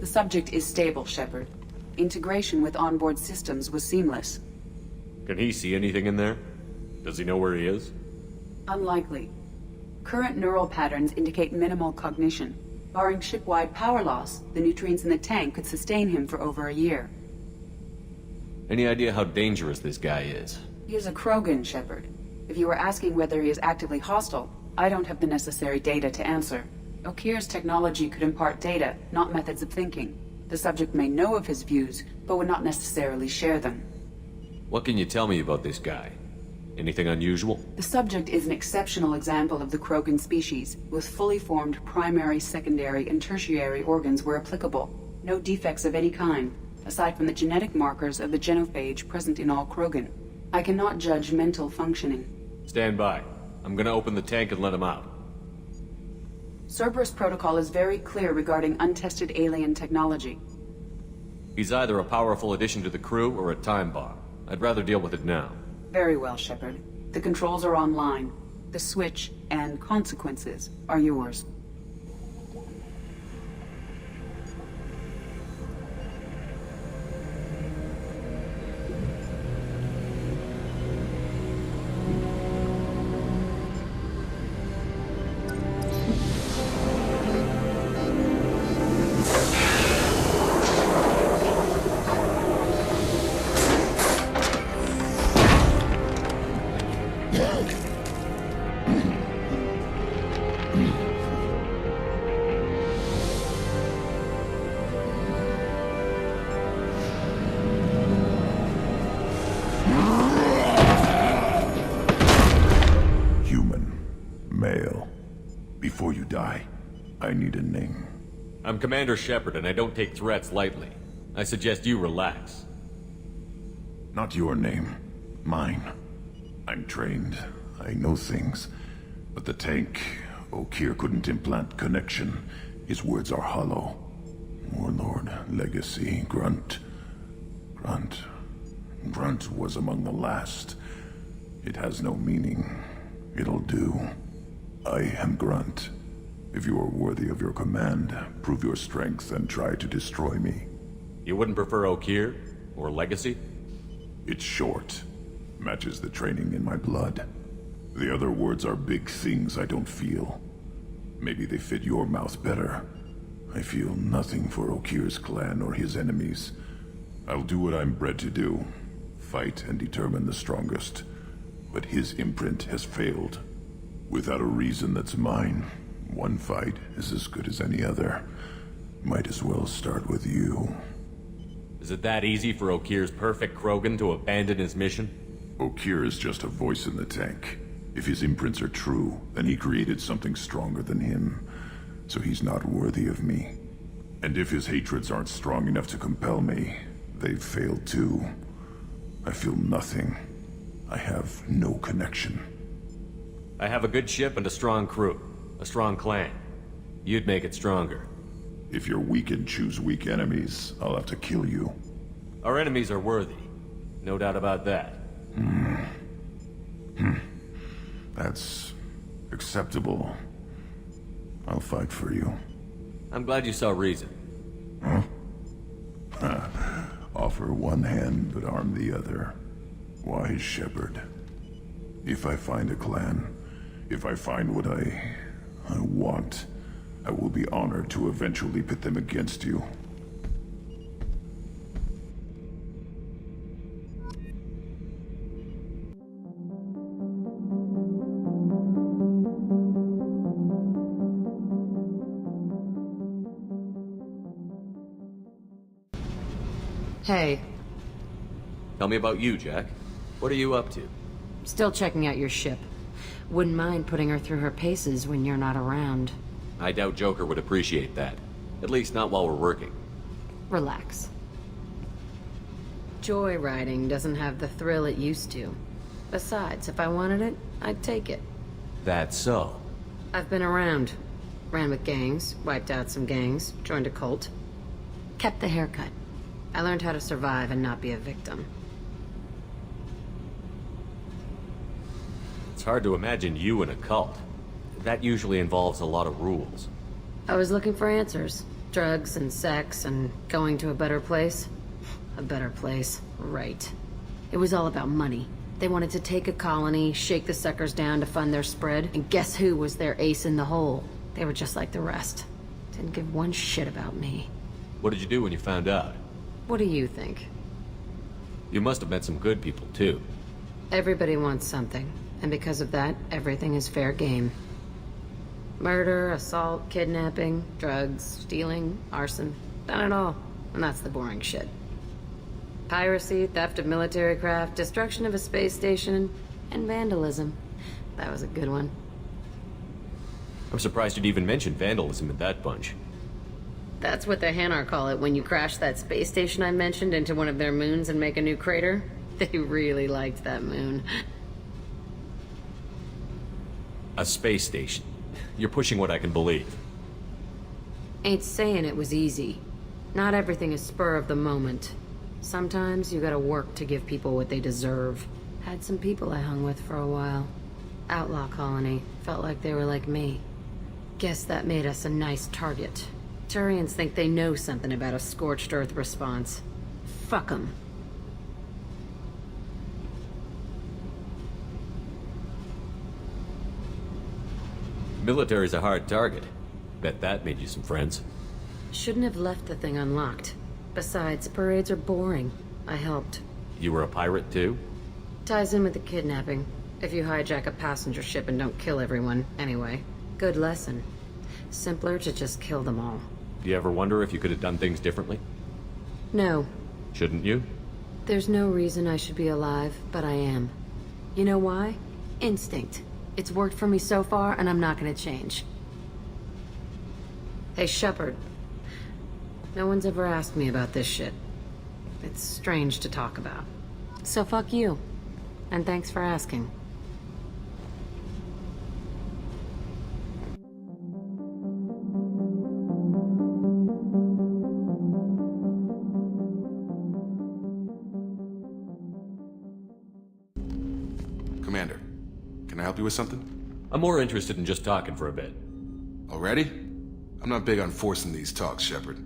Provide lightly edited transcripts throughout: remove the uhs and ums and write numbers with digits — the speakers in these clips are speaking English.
The subject is stable, Shepard. Integration with onboard systems was seamless. Can he see anything in there? Does he know where he is? Unlikely. Current neural patterns indicate minimal cognition. Barring ship-wide power loss, the nutrients in the tank could sustain him for over a year. Any idea how dangerous this guy is? He is a Krogan, Shepard. If you were asking whether he is actively hostile, I don't have the necessary data to answer. Okir's technology could impart data, not methods of thinking. The subject may know of his views, but would not necessarily share them. What can you tell me about this guy? Anything unusual? The subject is an exceptional example of the Krogan species, with fully formed primary, secondary, and tertiary organs where applicable. No defects of any kind, aside from the genetic markers of the genophage present in all Krogan. I cannot judge mental functioning. Stand by. I'm gonna open the tank and let him out. Cerberus protocol is very clear regarding untested alien technology. He's either a powerful addition to the crew or a time bomb. I'd rather deal with it now. Very well, Shepard. The controls are online. The switch and consequences are yours. I need a name. I'm Commander Shepard, and I don't take threats lightly. I suggest you relax. Not your name. Mine. I'm trained. I know things. But the tank, Okir couldn't implant connection. His words are hollow. Warlord, Legacy, Grunt. Grunt was among the last. It has no meaning. It'll do. I am Grunt. If you are worthy of your command, prove your strength and try to destroy me. You wouldn't prefer Okir? Or Legacy? It's short. Matches the training in my blood. The other words are big things I don't feel. Maybe they fit your mouth better. I feel nothing for Okir's clan or his enemies. I'll do what I'm bred to do. Fight and determine the strongest. But his imprint has failed. Without a reason that's mine. One fight is as good as any other. Might as well start with you. Is it that easy for Okir's perfect Krogan to abandon his mission? Okir is just a voice in the tank. If his imprints are true, then he created something stronger than him. So he's not worthy of me. And if his hatreds aren't strong enough to compel me, they've failed too. I feel nothing. I have no connection. I have a good ship and a strong crew. A strong clan. You'd make it stronger. If you're weak and choose weak enemies, I'll have to kill you. Our enemies are worthy. No doubt about that. That's acceptable. I'll fight for you. I'm glad you saw reason. Huh? Offer one hand, but arm the other. Wise Shepard. If I find a clan, if I find what I want, I will be honored to eventually pit them against you. Hey. Tell me about you, Jack. What are you up to? Still checking out your ship. Wouldn't mind putting her through her paces when you're not around. I doubt Joker would appreciate that. At least not while we're working. Relax. Joyriding doesn't have the thrill it used to. Besides, if I wanted it, I'd take it. That's so. I've been around. Ran with gangs, wiped out some gangs, joined a cult. Kept the haircut. I learned how to survive and not be a victim. It's hard to imagine you in a cult. That usually involves a lot of rules. I was looking for answers. Drugs and sex and going to a better place. A better place, right. It was all about money. They wanted to take a colony, shake the suckers down to fund their spread, and guess who was their ace in the hole? They were just like the rest. Didn't give one shit about me. What did you do when you found out? What do you think? You must have met some good people, too. Everybody wants something, and because of that, everything is fair game. Murder, assault, kidnapping, drugs, stealing, arson. Done it all. And that's the boring shit. Piracy, theft of military craft, destruction of a space station, and vandalism. That was a good one. I'm surprised you'd even mention vandalism in that bunch. That's what the Hanar call it when you crash that space station I mentioned into one of their moons and make a new crater. They really liked that moon. A space station. You're pushing what I can believe. Ain't saying it was easy. Not everything is spur of the moment. Sometimes you gotta work to give people what they deserve. Had some people I hung with for a while. Outlaw colony. Felt like they were like me. Guess that made us a nice target. Turians think they know something about a scorched earth response. Fuck 'em. Military's a hard target. Bet that made you some friends. Shouldn't have left the thing unlocked. Besides, parades are boring. I helped. You were a pirate, too? Ties in with the kidnapping. If you hijack a passenger ship and don't kill everyone, anyway. Good lesson. Simpler to just kill them all. Do you ever wonder if you could have done things differently? No. Shouldn't you? There's no reason I should be alive, but I am. You know why? Instinct. It's worked for me so far, and I'm not gonna change. Hey, Shepard. No one's ever asked me about this shit. It's strange to talk about. So fuck you. And thanks for asking. Commander, can I help you with something? I'm more interested in just talking for a bit. Already? I'm not big on forcing these talks, Shepard.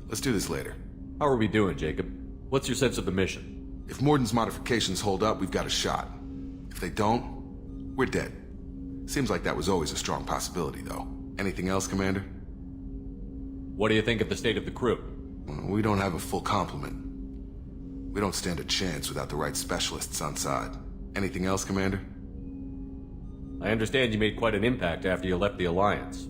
Let's do this later. How are we doing, Jacob? What's your sense of the mission? If Mordin's modifications hold up, we've got a shot. If they don't, we're dead. Seems like that was always a strong possibility, though. Anything else, Commander? What do you think of the state of the crew? We don't have a full complement. We don't stand a chance without the right specialists on side. Anything else, Commander? I understand you made quite an impact after you left the Alliance.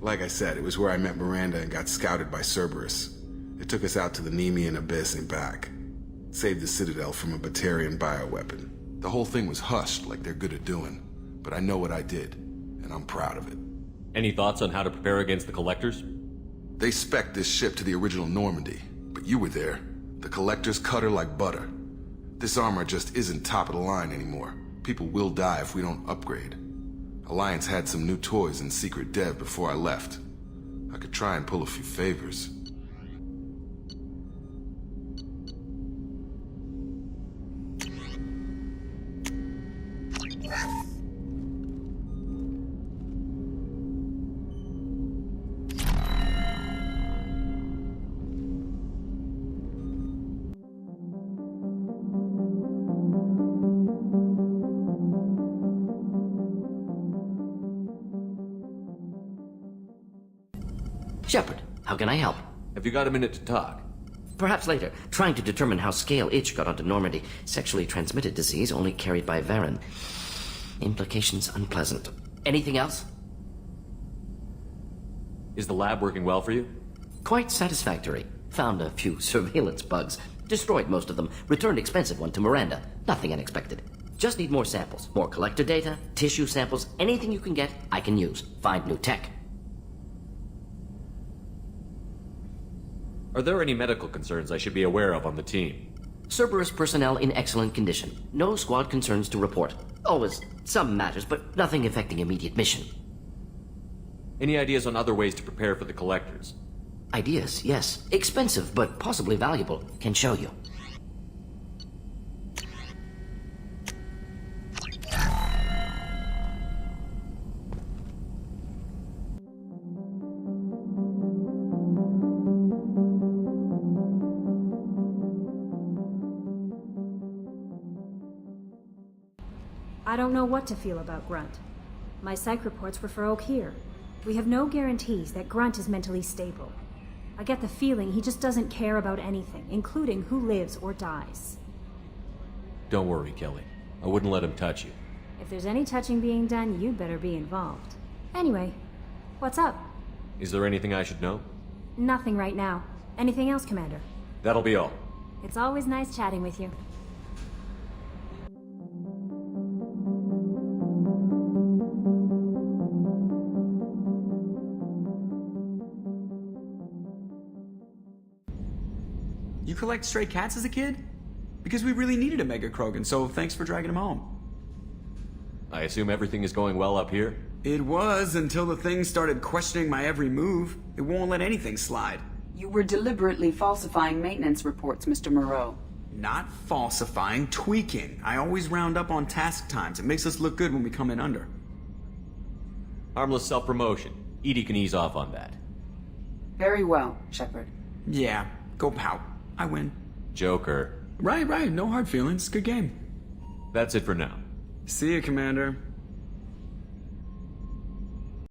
Like I said, it was where I met Miranda and got scouted by Cerberus. It took us out to the Nemean Abyss and back. Saved the Citadel from a Batarian bioweapon. The whole thing was hushed like they're good at doing. But I know what I did, and I'm proud of it. Any thoughts on how to prepare against the Collectors? They spec'd this ship to the original Normandy, but you were there. The Collectors cut her like butter. This armor just isn't top of the line anymore. People will die if we don't upgrade. Alliance had some new toys in secret dev before I left. I could try and pull a few favors. Shepard, how can I help? Have you got a minute to talk? Perhaps later. Trying to determine how Scale Itch got onto Normandy. Sexually transmitted disease only carried by Varen. Implications unpleasant. Anything else? Is the lab working well for you? Quite satisfactory. Found a few surveillance bugs. Destroyed most of them. Returned expensive one to Miranda. Nothing unexpected. Just need more samples. More collector data, tissue samples, anything you can get, I can use. Find new tech. Are there any medical concerns I should be aware of on the team? Cerberus personnel in excellent condition. No squad concerns to report. Always some matters, but nothing affecting immediate mission. Any ideas on other ways to prepare for the Collectors? Ideas, yes. Expensive, but possibly valuable. Can show you. I don't know what to feel about Grunt. My psych reports were for Oak here. We have no guarantees that Grunt is mentally stable. I get the feeling he just doesn't care about anything, including who lives or dies. Don't worry, Kelly. I wouldn't let him touch you. If there's any touching being done, you'd better be involved. Anyway, what's up? Is there anything I should know? Nothing right now. Anything else, Commander? That'll be all. It's always nice chatting with you. You collect stray cats as a kid? Because we really needed a Mega Krogan, so thanks for dragging him home. I assume everything is going well up here? It was, until the thing started questioning my every move. It won't let anything slide. You were deliberately falsifying maintenance reports, Mr. Moreau. Not falsifying, tweaking. I always round up on task times. It makes us look good when we come in under. Harmless self-promotion. Edie can ease off on that. Very well, Shepard. Yeah, go pout. I win. Joker. Right, no hard feelings. Good game. That's it for now. See you, Commander.